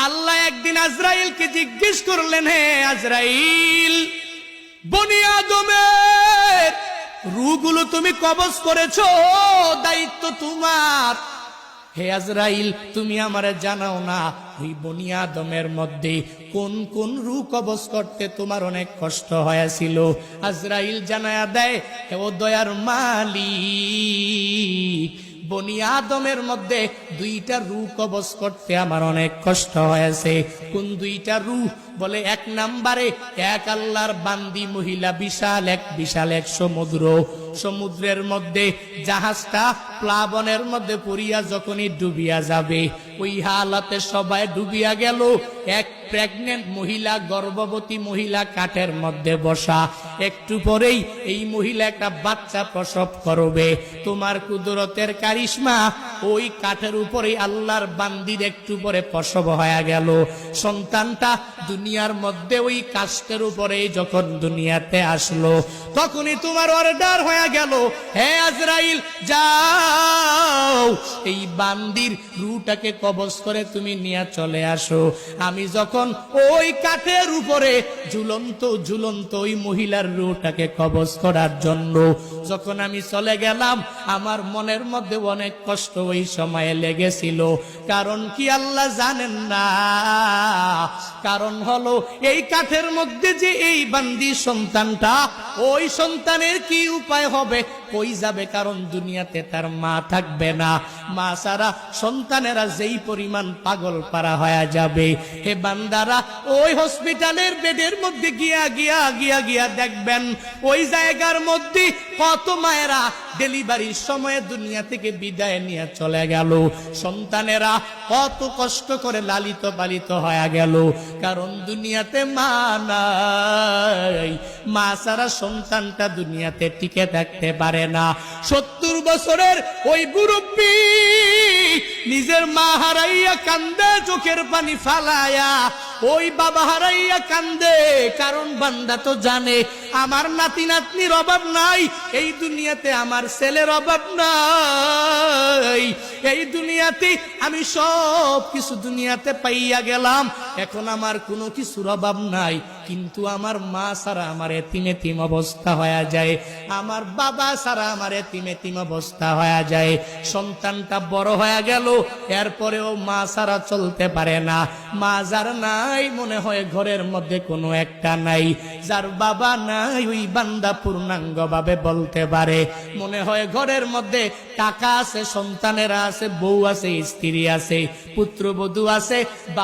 আল্লাহ একদিন আজরাইলকে জিজ্ঞেস করলেন, হে আজরাইল, বনি আদমের রূহগুলো তুমি কবজ করেছো, দায়িত্ব তোমার। হে আজরাইল, তুমি আমারে জানাও না ওই বনি আদমের মধ্যে কোন কোন রূহ কবজ করতে তোমার অনেক কষ্ট হয়েছিল। আজরাইল জানায়া দেয়, হে ও দয়ার মালিক, বনি আদমের মধ্যে দুইটা রূহ কবজ করতে আমার অনেক কষ্ট হয়েছে। কোন দুইটা রূহ? বলে, এক নাম্বারে এক আল্লাহর বান্দি মহিলা, বিশাল এক সমুদ্রের মধ্যে জাহাজটা প্লাবনের মধ্যে পড়িয়া যখনই ডুবিয়া যাবে, ওই হালাতে সবাই ডুবিয়া গেল। এক প্রেগনেন্ট মহিলা, গর্ভবতী মহিলা কাঠের মধ্যে বসা, একটু পরেই এই মহিলা একটা বাচ্চা প্রসব করবে। তোমার কুদরতের কারিশমা, ওই কাঠের উপরে আল্লাহর বান্দির একটু পরে প্রসব হয়ে গেল। সন্তানটা দুনিয়ার মধ্যে ওই কাষ্ঠের উপরে যখন দুনিয়াতে আসলো, তখনই তোমার অর্ডার হয়ে গেল, হে আজরাইল, যাও এই বান্দির রূহটাকে কবজ করে তুমি নিয়ে চলে আসো। আমি যখন ওই কাঠের উপরে ঝুলন্ত ওই মহিলার রূহটাকে কবজ করার জন্য যখন আমি চলে গেলাম, আমার মনের মধ্যে অনেক কষ্ট ওই সময়ে লেগেছিল। কারণ কি আল্লাহ জানেন না? কারণ হলো এই কাঠের মধ্যে যে এই বান্দি সন্তানটা, ওই সন্তানের কি উপায় হবে, কই যাবে? কারণ দুনিয়াতে তার মা থাকবে না। মা ছাড়া সন্তানেরা যেই পরিমাণ পাগল পারা হয়ে যাবে, হে বান্দারা, ওই হসপিটালের বেডের মধ্যে গিয়া দেখবেন, ওই জায়গার মধ্যে কত মায়েরা ডেলিভারির সময় দুনিয়া থেকে বিদায় নিয়ে চলে গেল। সন্তানেরা কত কষ্ট করে লালিত পালিত হয়ে গেল, কারণ দুনিয়াতে মা নাই। মা ছাড়া সন্তানটা দুনিয়াতে টিকে থাকতে পারে না। 70 বছরের ওই মুরব্বী নিজের মা হারাইয়া কান্দে, চোখের পানি ফালায়া, ওই বাবা হারাইয়া কান্দে। কারণ বান্দা তো জানে আমার নাতি নাতনির অভাব নাই, এই দুনিয়াতে আমার ছেলের অভাব নাই, এই দুনিয়াতে আমি সব কিছু দুনিয়াতে পাইয়া গেলাম, এখন আমার কোনো কিছুর অভাব নাই। কিন্তু আমার মা ছাড়া আমার এতিম অবস্থা হয়ে যায়, আমার বাবা ছাড়া আমার এতিম অবস্থা হয়ে যায়। সন্তানটা বড় হয়ে গেল, এরপরেও মা ছাড়া চলতে পারে না। মা যার নাই, মনে হয় ঘরের মধ্যে কোনো একটা নাই। যার বাবা নাই, ওই বান্দা পূর্ণাঙ্গ ভাবে বলতে পারে, মনে হয় ঘরের মধ্যে টাকা আছে, সন্তানেরা আছে, বউ আছে, স্ত্রী আছে, পুত্রবধূ আছে।